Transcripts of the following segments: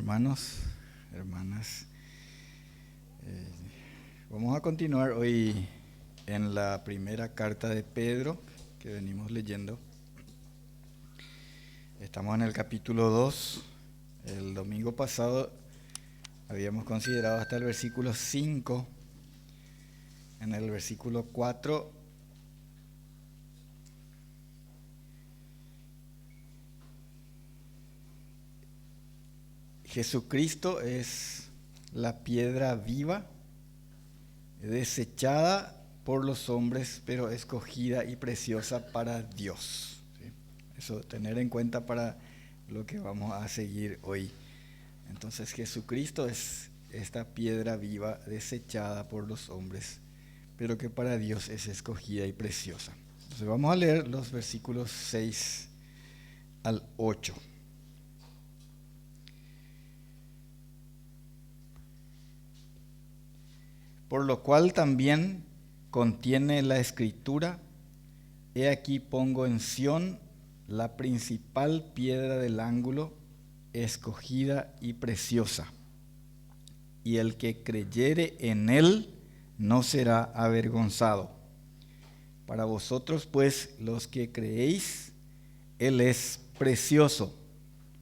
hermanos, hermanas. Vamos a continuar hoy en la primera carta de Pedro que venimos leyendo. Estamos en el capítulo 2. El domingo pasado habíamos considerado hasta el versículo 5. En el versículo 4 Jesucristo es la piedra viva, desechada por los hombres, pero escogida y preciosa para Dios. ¿Sí? Eso tener en cuenta para lo que vamos a seguir hoy. Entonces Jesucristo es esta piedra viva, desechada por los hombres, pero que para Dios es escogida y preciosa. Entonces vamos a leer los versículos 6 al 8. Por lo cual también contiene la Escritura: he aquí pongo en Sión la principal piedra del ángulo, escogida y preciosa, y el que creyere en él no será avergonzado. Para vosotros pues, los que creéis, él es precioso,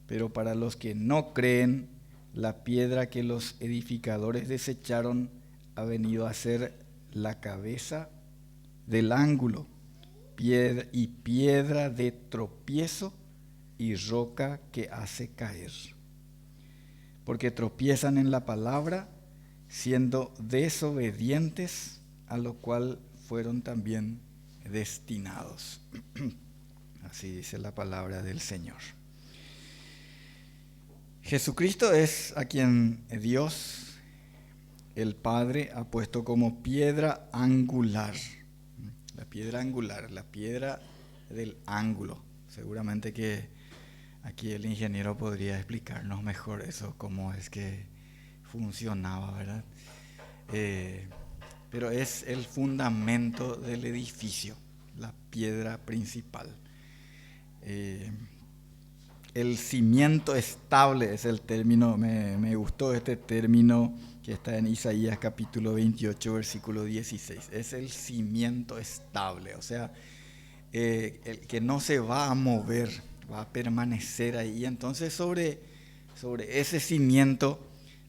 pero para los que no creen, la piedra que los edificadores desecharon ha venido a ser la cabeza del ángulo, piedra de tropiezo y roca que hace caer. Porque tropiezan en la palabra, siendo desobedientes, a lo cual fueron también destinados. Así dice la palabra del Señor. Jesucristo es a quien Dios, el Padre, ha puesto como piedra angular. La piedra angular, la piedra del ángulo. Seguramente que aquí el ingeniero podría explicarnos mejor eso, cómo es que funcionaba, ¿verdad? Pero es el fundamento del edificio, la piedra principal. El cimiento estable es el término, me gustó este término que está en Isaías capítulo 28, versículo 16. Es el cimiento estable, o sea, el que no se va a mover, va a permanecer ahí. Y entonces sobre ese cimiento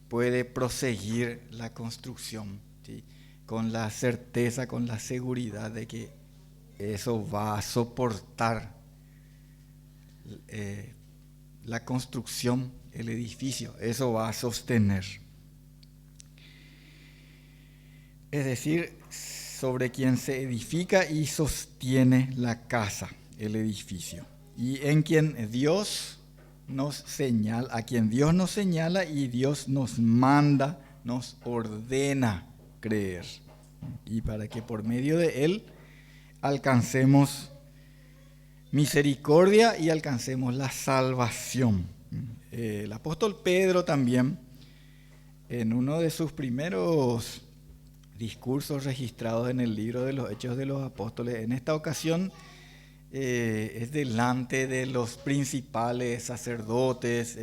puede proseguir la construcción, ¿sí? Con la certeza, con la seguridad de que eso va a soportar la construcción, el edificio, eso va a sostener. Es decir, sobre quien se edifica y sostiene la casa, el edificio, y en quien Dios nos señala, a quien Dios nos señala y Dios nos manda, nos ordena creer, y para que por medio de él alcancemos misericordia y alcancemos la salvación. El apóstol Pedro también, en uno de sus primeros discursos registrados en el libro de los Hechos de los Apóstoles, en esta ocasión es delante de los principales sacerdotes,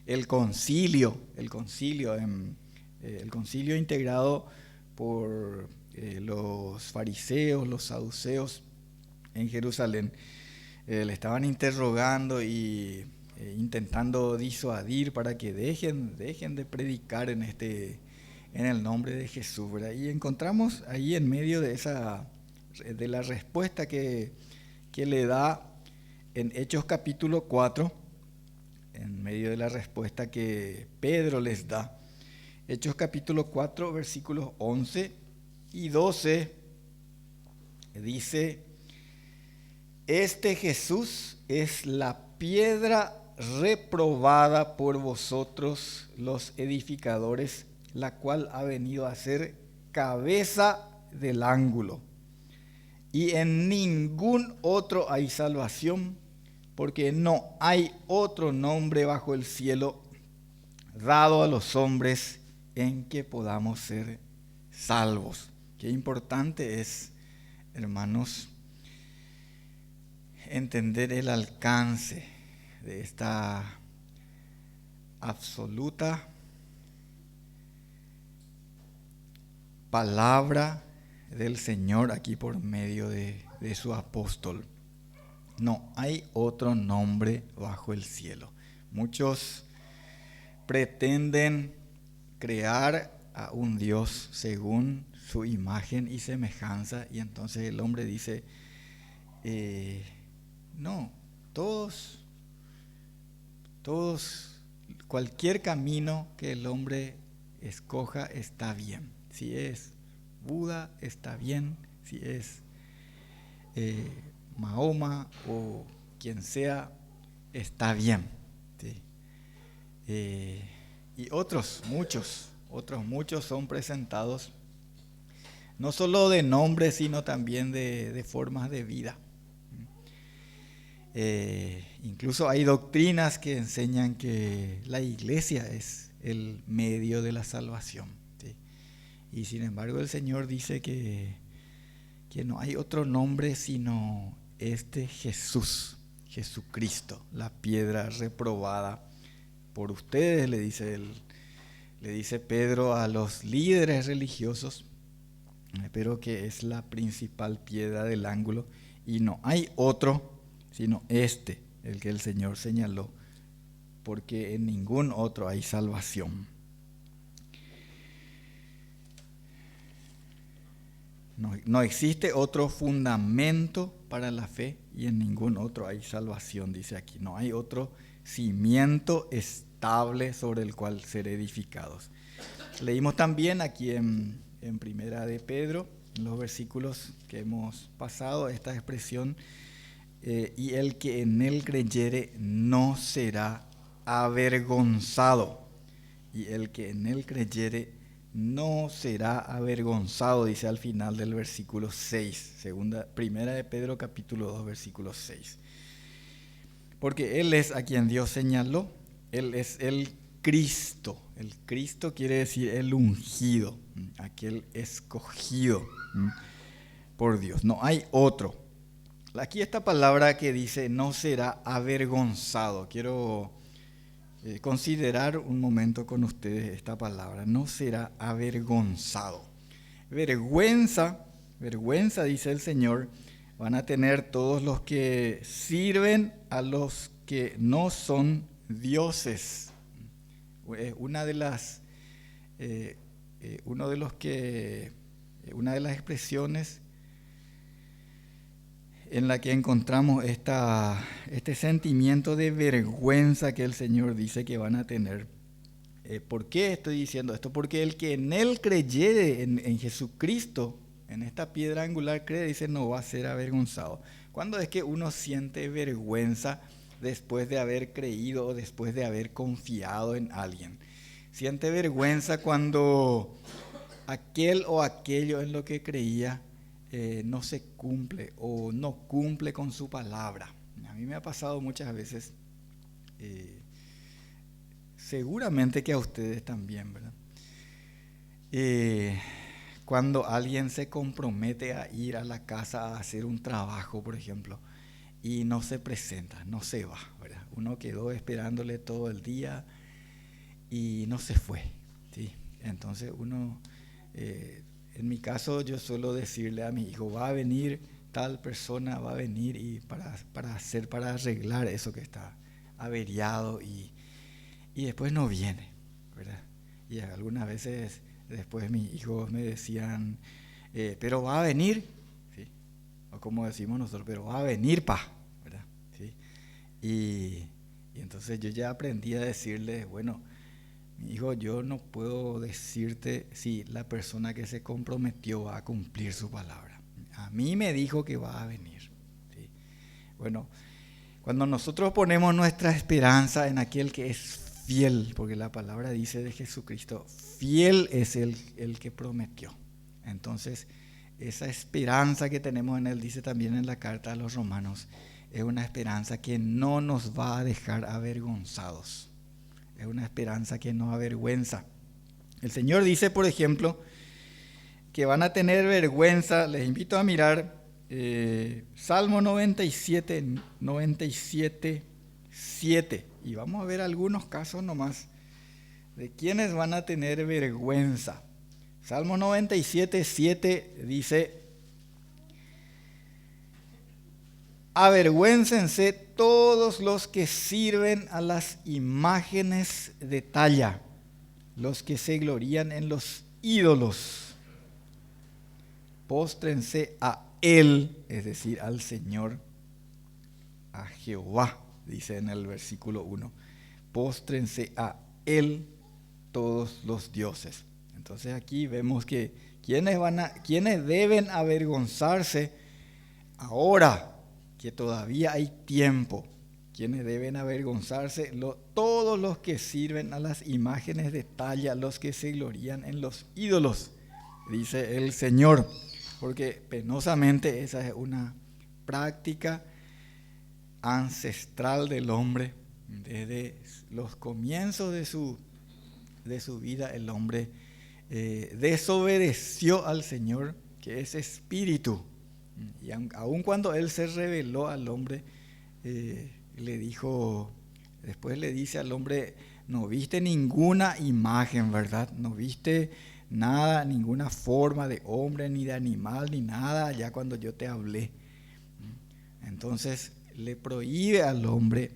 el concilio integrado por los fariseos, los saduceos en Jerusalén. Le estaban interrogando y intentando disuadir para que dejen de predicar en el nombre de Jesús, ¿verdad? Y encontramos ahí en medio de la respuesta que le da en Hechos capítulo 4, en medio de la respuesta que Pedro les da. Hechos capítulo 4, versículos 11 y 12, dice: este Jesús es la piedra reprobada por vosotros los edificadores, la cual ha venido a ser cabeza del ángulo. Y en ningún otro hay salvación, porque no hay otro nombre bajo el cielo dado a los hombres en que podamos ser salvos. Qué importante es, hermanos, entender el alcance de esta absoluta palabra del Señor aquí por medio de su apóstol. No hay otro nombre bajo el cielo. Muchos pretenden crear a un Dios según su imagen y semejanza, y entonces el hombre dice, no, todos, cualquier camino que el hombre escoja está bien. Si es Buda, está bien. Si es Mahoma o quien sea, está bien. ¿Sí? Y otros muchos son presentados no solo de nombre, sino también de formas de vida. Incluso hay doctrinas que enseñan que la iglesia es el medio de la salvación, ¿sí? Y sin embargo el Señor dice que no hay otro nombre sino Jesucristo, la piedra reprobada por ustedes, le dice Pedro a los líderes religiosos, pero que es la principal piedra del ángulo, y no hay otro sino el que el Señor señaló, porque en ningún otro hay salvación. No existe otro fundamento para la fe y en ningún otro hay salvación, dice aquí. No hay otro cimiento estable sobre el cual ser edificados. Leímos también aquí en Primera de Pedro, en los versículos que hemos pasado, esta expresión, y el que en él creyere no será avergonzado. Y el que en él creyere no será avergonzado, dice al final del versículo 6, Primera de Pedro capítulo 2, versículo 6. Porque Él es a quien Dios señaló, Él es el Cristo. El Cristo quiere decir el ungido, aquel escogido por Dios. No hay otro. Aquí esta palabra que dice no será avergonzado. Quiero considerar un momento con ustedes esta palabra. No será avergonzado. Vergüenza, dice el Señor, van a tener todos los que sirven a los que no son dioses. Una de las expresiones en la que encontramos este sentimiento de vergüenza que el Señor dice que van a tener. ¿Por qué estoy diciendo esto? Porque el que en Él creyere, en Jesucristo, en esta piedra angular cree, dice, no va a ser avergonzado. ¿Cuándo es que uno siente vergüenza después de haber creído o después de haber confiado en alguien? Siente vergüenza cuando aquel o aquello en lo que creía no se cumple o no cumple con su palabra. A mí me ha pasado muchas veces, seguramente que a ustedes también, ¿verdad? Cuando alguien se compromete a ir a la casa a hacer un trabajo, por ejemplo, y no se presenta, no se va, ¿verdad? Uno quedó esperándole todo el día y no se fue, ¿sí? Entonces uno... en mi caso yo suelo decirle a mi hijo, va a venir tal persona, va a venir y para arreglar eso que está averiado y después no viene, ¿verdad? Y algunas veces después mis hijos me decían, pero va a venir, ¿sí? O como decimos nosotros, pero va a venir, ¿verdad? ¿Sí? Y entonces yo ya aprendí a decirle, bueno, mi hijo, yo no puedo decirte si la persona que se comprometió va a cumplir su palabra. A mí me dijo que va a venir, ¿sí? Bueno, cuando nosotros ponemos nuestra esperanza en aquel que es fiel, porque la palabra dice de Jesucristo, fiel es el que prometió. Entonces, esa esperanza que tenemos en Él, dice también en la carta a los Romanos, es una esperanza que no nos va a dejar avergonzados. Es una esperanza que no avergüenza. El Señor dice, por ejemplo, que van a tener vergüenza. Les invito a mirar Salmo 97, 7. Y vamos a ver algunos casos nomás ¿De quiénes van a tener vergüenza? Salmo 97, 7 dice: avergüéncense todos los que sirven a las imágenes de talla, los que se glorían en los ídolos. Póstrense a Él, es decir, al Señor, a Jehová, dice en el versículo 1. Póstrense a Él todos los dioses. Entonces aquí vemos que quienes deben avergonzarse ahora, que todavía hay tiempo, quienes deben avergonzarse, todos los que sirven a las imágenes de talla, los que se glorían en los ídolos, dice el Señor, porque penosamente esa es una práctica ancestral del hombre. Desde los comienzos de su vida, el hombre desobedeció al Señor, que es espíritu. Y aun cuando Él se reveló al hombre, después le dice al hombre: no viste ninguna imagen, ¿verdad? No viste nada, ninguna forma de hombre, ni de animal, ni nada, ya cuando yo te hablé. Entonces le prohíbe al hombre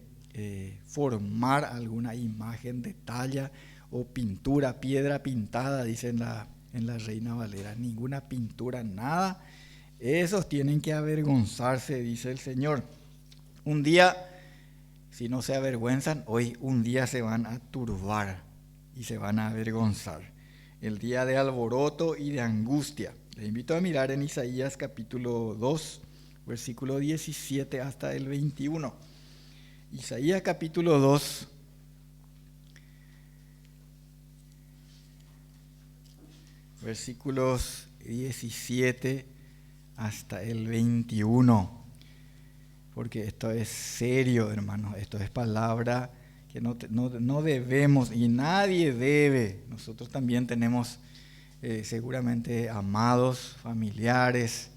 formar alguna imagen de talla o pintura, piedra pintada, dice en la Reina Valera. Ninguna pintura, nada. Esos tienen que avergonzarse, dice el Señor. Un día, si no se avergüenzan, hoy un día se van a turbar y se van a avergonzar. El día de alboroto y de angustia. Les invito a mirar en Isaías capítulo 2, versículo 17 hasta el 21. Isaías capítulo 2, versículos 17 hasta el 21. Porque esto es serio, hermanos. Esto es palabra que no debemos, y nadie debe. Nosotros también tenemos seguramente amados, familiares,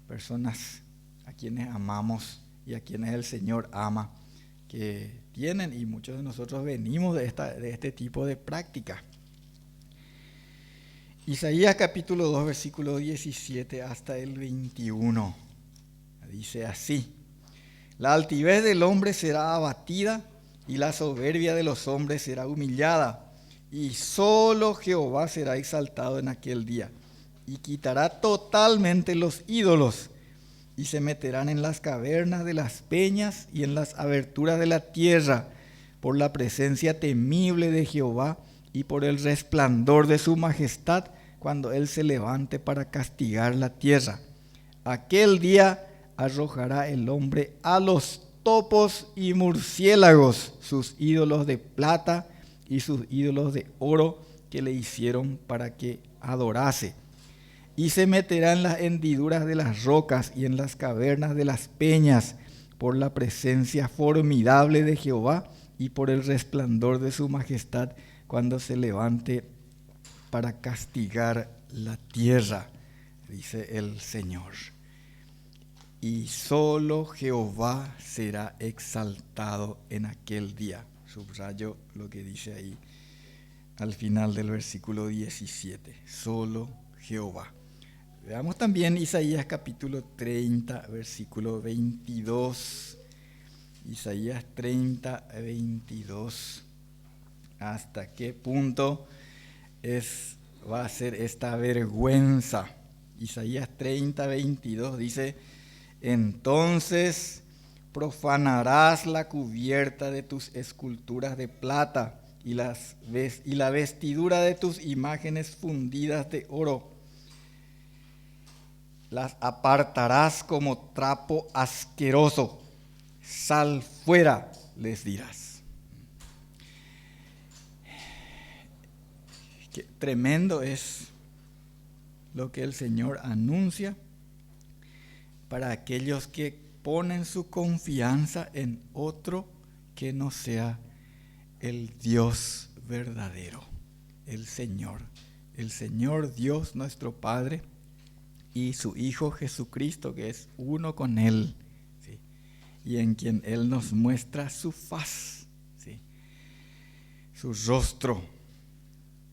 personas a quienes amamos y a quienes el Señor ama, que tienen, y muchos de nosotros venimos de este tipo de práctica. Isaías capítulo 2, versículo 17 hasta el 21. Dice así: la altivez del hombre será abatida, y la soberbia de los hombres será humillada, y solo Jehová será exaltado en aquel día, y quitará totalmente los ídolos, y se meterán en las cavernas de las peñas y en las aberturas de la tierra, por la presencia temible de Jehová y por el resplandor de su majestad, cuando Él se levante para castigar la tierra. Aquel día arrojará el hombre a los topos y murciélagos, sus ídolos de plata y sus ídolos de oro que le hicieron para que adorase. Y se meterá en las hendiduras de las rocas y en las cavernas de las peñas, por la presencia formidable de Jehová y por el resplandor de su majestad, cuando se levante para castigar la tierra, dice el Señor. Y solo Jehová será exaltado en aquel día. Subrayo lo que dice ahí al final del versículo 17. Solo Jehová. Veamos también Isaías capítulo 30, versículo 22. Isaías 30, 22. ¿Hasta qué punto va a ser esta vergüenza? Isaías 30, 22 dice: entonces profanarás la cubierta de tus esculturas de plata y la vestidura de tus imágenes fundidas de oro. Las apartarás como trapo asqueroso. Sal fuera, les dirás. Qué tremendo es lo que el Señor anuncia para aquellos que ponen su confianza en otro que no sea el Dios verdadero, el Señor Dios nuestro Padre y su Hijo Jesucristo, que es uno con Él, ¿sí? Y en quien Él nos muestra su faz, ¿sí? Su rostro,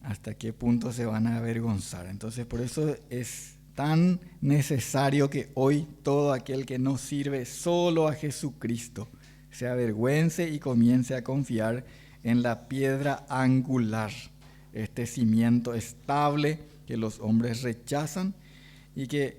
hasta qué punto se van a avergonzar. Entonces, por eso es tan necesario que hoy todo aquel que no sirve solo a Jesucristo se avergüence y comience a confiar en la piedra angular, este cimiento estable que los hombres rechazan y que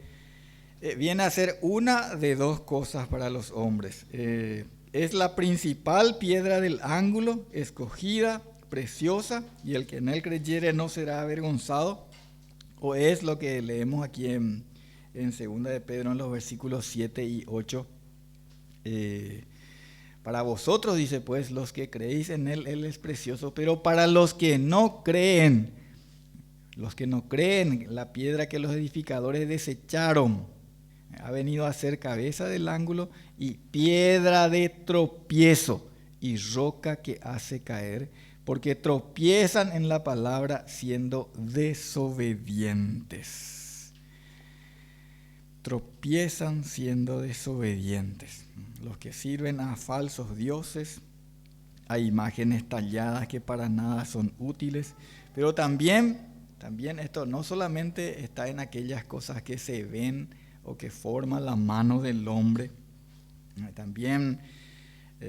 viene a ser una de dos cosas para los hombres. Es la principal piedra del ángulo, escogida, preciosa, y el que en él creyere no será avergonzado. O es lo que leemos aquí en 2 de Pedro en los versículos 7 y 8. Para vosotros, dice, pues, los que creéis en él es precioso, pero para los que no creen, la piedra que los edificadores desecharon, ha venido a ser cabeza del ángulo y piedra de tropiezo y roca que hace caer, porque tropiezan en la palabra siendo desobedientes. Tropiezan siendo desobedientes. Los que sirven a falsos dioses, a imágenes talladas que para nada son útiles, pero también esto no solamente está en aquellas cosas que se ven o que forman la mano del hombre. También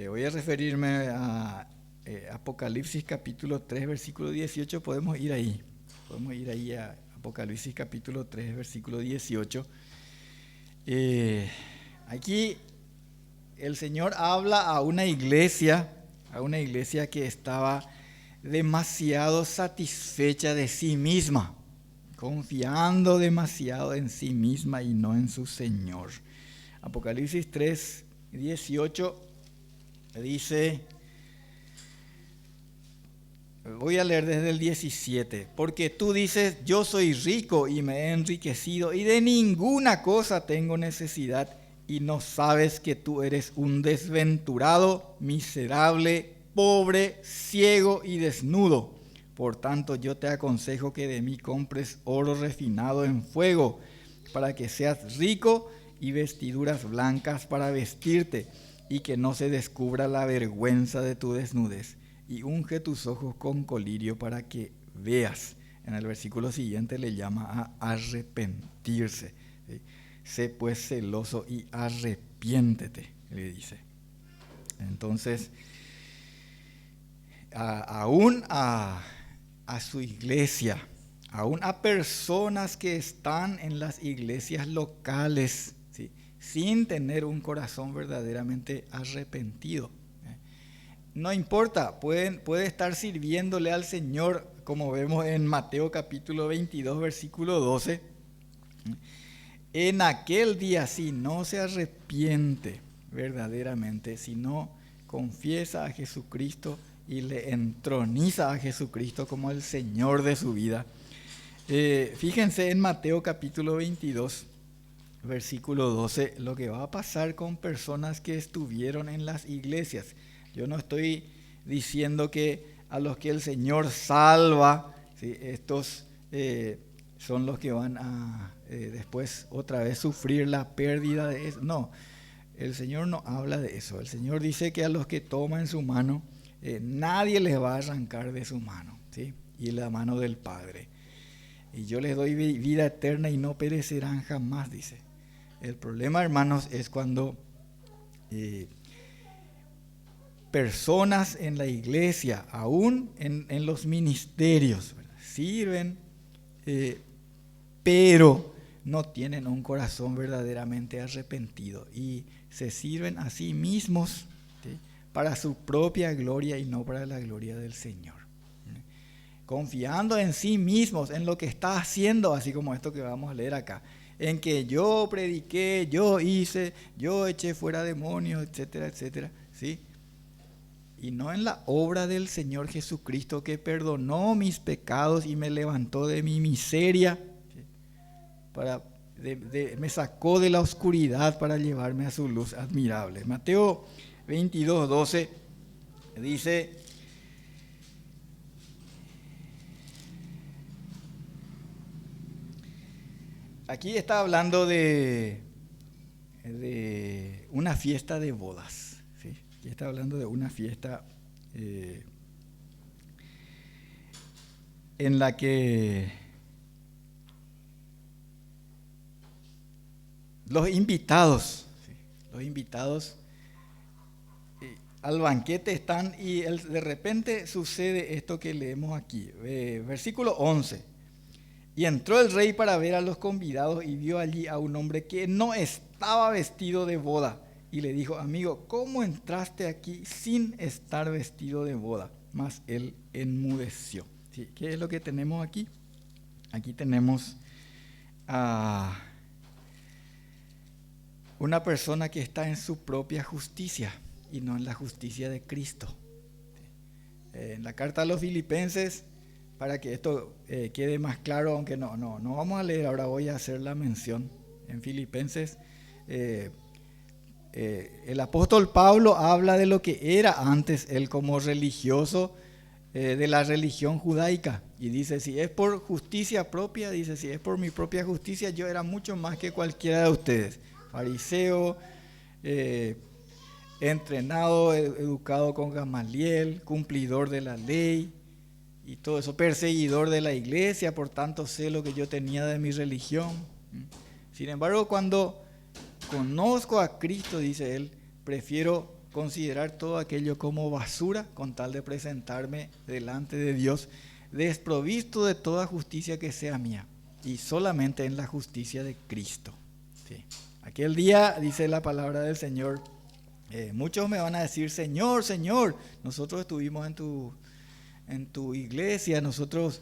voy a referirme a Apocalipsis capítulo 3, versículo 18. Podemos ir ahí a Apocalipsis capítulo 3, versículo 18. Aquí el Señor habla a una iglesia que estaba demasiado satisfecha de sí misma, confiando demasiado en sí misma y no en su Señor. Apocalipsis 3, 18 dice, voy a leer desde el 17, porque tú dices, yo soy rico y me he enriquecido y de ninguna cosa tengo necesidad, y no sabes que tú eres un desventurado, miserable, pobre, ciego y desnudo. Por tanto, yo te aconsejo que de mí compres oro refinado en fuego, para que seas rico, y vestiduras blancas para vestirte, y que no se descubra la vergüenza de tu desnudez. Y unge tus ojos con colirio para que veas. En el versículo siguiente le llama a arrepentirse. ¿Sí? Sé pues celoso y arrepiéntete, le dice. Entonces, aún a su iglesia, aún a personas que están en las iglesias locales, ¿sí?, sin tener un corazón verdaderamente arrepentido. No importa, puede estar sirviéndole al Señor, como vemos en Mateo capítulo 22, versículo 12. En aquel día, si no se arrepiente verdaderamente, si no confiesa a Jesucristo y le entroniza a Jesucristo como el Señor de su vida. Fíjense en Mateo capítulo 22, versículo 12, lo que va a pasar con personas que estuvieron en las iglesias. Yo no estoy diciendo que a los que el Señor salva, ¿sí?, estos son los que van a después otra vez sufrir la pérdida de eso. No, el Señor no habla de eso. El Señor dice que a los que toman su mano, nadie les va a arrancar de su mano, ¿sí?, y la mano del Padre. Y yo les doy vida eterna y no perecerán jamás, dice. El problema, hermanos, es cuando personas en la iglesia, aún en los ministerios, ¿verdad?, sirven, pero no tienen un corazón verdaderamente arrepentido y se sirven a sí mismos, ¿sí?, para su propia gloria y no para la gloria del Señor. Confiando en sí mismos, en lo que está haciendo, así como esto que vamos a leer acá, en que yo prediqué, yo hice, yo eché fuera demonios, etcétera, etcétera, ¿sí?, y no en la obra del Señor Jesucristo, que perdonó mis pecados y me levantó de mi miseria, ¿sí?, me sacó de la oscuridad para llevarme a su luz admirable. Mateo 22, 12 dice: aquí está hablando de una fiesta de bodas, ¿sí? Aquí está hablando de una fiesta. en la que los invitados al banquete están y de repente sucede esto que leemos aquí, versículo 11. Y entró el rey para ver a los convidados y vio allí a un hombre que no estaba vestido de boda. Y le dijo: amigo, ¿cómo entraste aquí sin estar vestido de boda? Mas él enmudeció. ¿Sí? ¿Qué es lo que tenemos aquí? Aquí tenemos a una persona que está en su propia justicia y no en la justicia de Cristo. En la carta a los Filipenses, para que esto quede más claro, aunque no vamos a leer, ahora voy a hacer la mención. En Filipenses, el apóstol Pablo habla de lo que era antes él como religioso de la religión judaica. Y dice, si es por justicia propia, dice, si es por mi propia justicia, yo era mucho más que cualquiera de ustedes. Fariseo, entrenado, educado con Gamaliel, cumplidor de la ley y todo eso, perseguidor de la iglesia, por tanto sé lo que yo tenía de mi religión. Sin embargo, cuando conozco a Cristo, dice él, prefiero considerar todo aquello como basura con tal de presentarme delante de Dios desprovisto de toda justicia que sea mía y solamente en la justicia de Cristo. Sí. Aquel día, dice la palabra del Señor, muchos me van a decir: Señor, Señor, nosotros estuvimos en tu iglesia, nosotros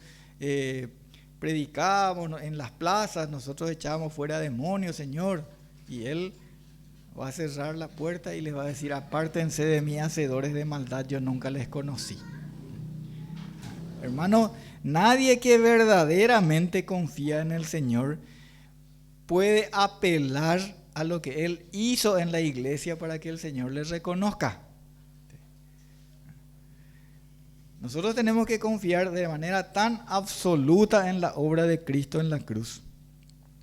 predicábamos en las plazas, nosotros echábamos fuera demonios, Señor. Y Él va a cerrar la puerta y les va a decir: apártense de mí, hacedores de maldad, yo nunca les conocí. Hermano, nadie que verdaderamente confía en el Señor puede apelar a lo que Él hizo en la iglesia para que el Señor les reconozca. Nosotros tenemos que confiar de manera tan absoluta en la obra de Cristo en la cruz,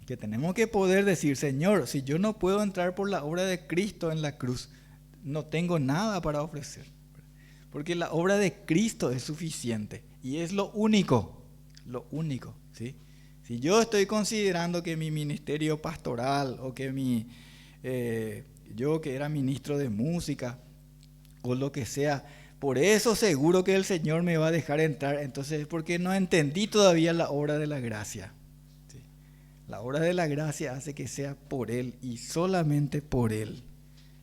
que tenemos que poder decir: Señor, si yo no puedo entrar por la obra de Cristo en la cruz, no tengo nada para ofrecer. Porque la obra de Cristo es suficiente y es lo único, ¿sí? Si yo estoy considerando que mi ministerio pastoral o que yo que era ministro de música o lo que sea, por eso seguro que el Señor me va a dejar entrar, entonces es porque no entendí todavía la obra de la gracia. ¿Sí? La obra de la gracia hace que sea por Él y solamente por Él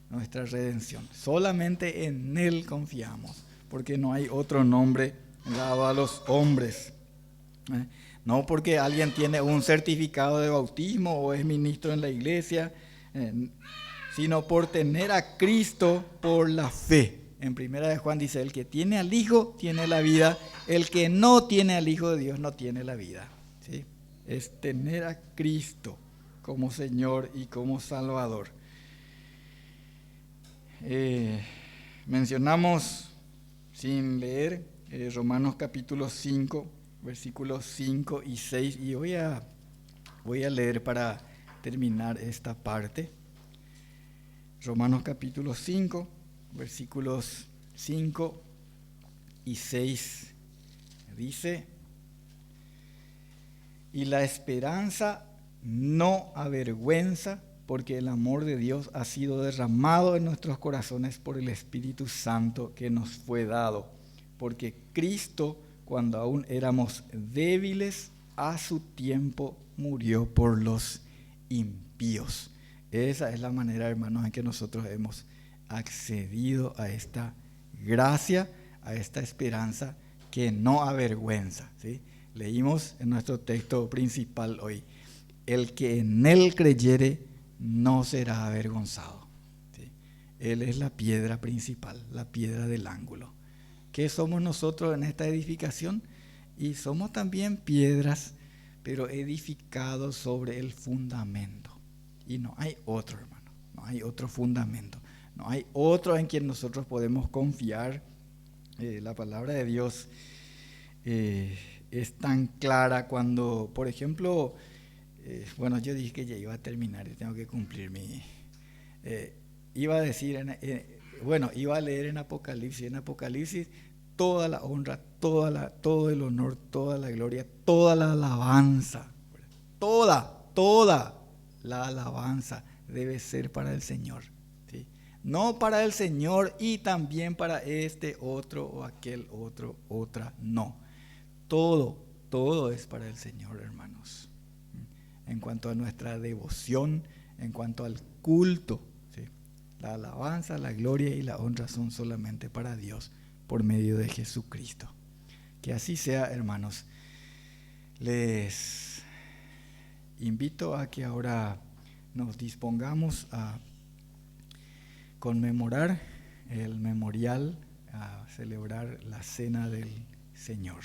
nuestra redención. Solamente en Él confiamos, porque no hay otro nombre dado a los hombres. No porque alguien tiene un certificado de bautismo o es ministro en la iglesia, sino por tener a Cristo por la fe. En primera de Juan dice: el que tiene al Hijo tiene la vida, el que no tiene al Hijo de Dios no tiene la vida. ¿Sí? Es tener a Cristo como Señor y como Salvador. Mencionamos, sin leer, Romanos capítulo 5, versículos 5 y 6, y voy a leer para terminar esta parte. Romanos capítulo 5, versículos 5 y 6 dice: y la esperanza no avergüenza, porque el amor de Dios ha sido derramado en nuestros corazones por el Espíritu Santo que nos fue dado. Porque Cristo, cuando aún éramos débiles, a su tiempo murió por los impíos. Esa es la manera, hermanos, en que nosotros hemos accedido a esta gracia, a esta esperanza que no avergüenza. ¿Sí? Leímos en nuestro texto principal hoy: el que en Él creyere no será avergonzado. ¿Sí? Él es la piedra principal, la piedra del ángulo. ¿Qué somos nosotros en esta edificación? Y somos también piedras, pero edificados sobre el fundamento. Y no hay otro, hermano, no hay otro fundamento, no hay otro en quien nosotros podemos confiar. La palabra de Dios es tan clara cuando, por ejemplo, bueno, yo dije que ya iba a terminar y tengo que cumplir iba a decir, iba a leer en Apocalipsis. En Apocalipsis toda la honra, todo el honor, toda la gloria, toda la alabanza, toda la alabanza debe ser para el Señor, ¿sí? No para el Señor y también para este otro o aquel otro, otra, no. Todo es para el Señor, hermanos. En cuanto a nuestra devoción, en cuanto al culto, ¿sí? La alabanza, la gloria y la honra son solamente para Dios por medio de Jesucristo. Que así sea, hermanos. Les invito a que ahora nos dispongamos a conmemorar el memorial, a celebrar la cena del Señor.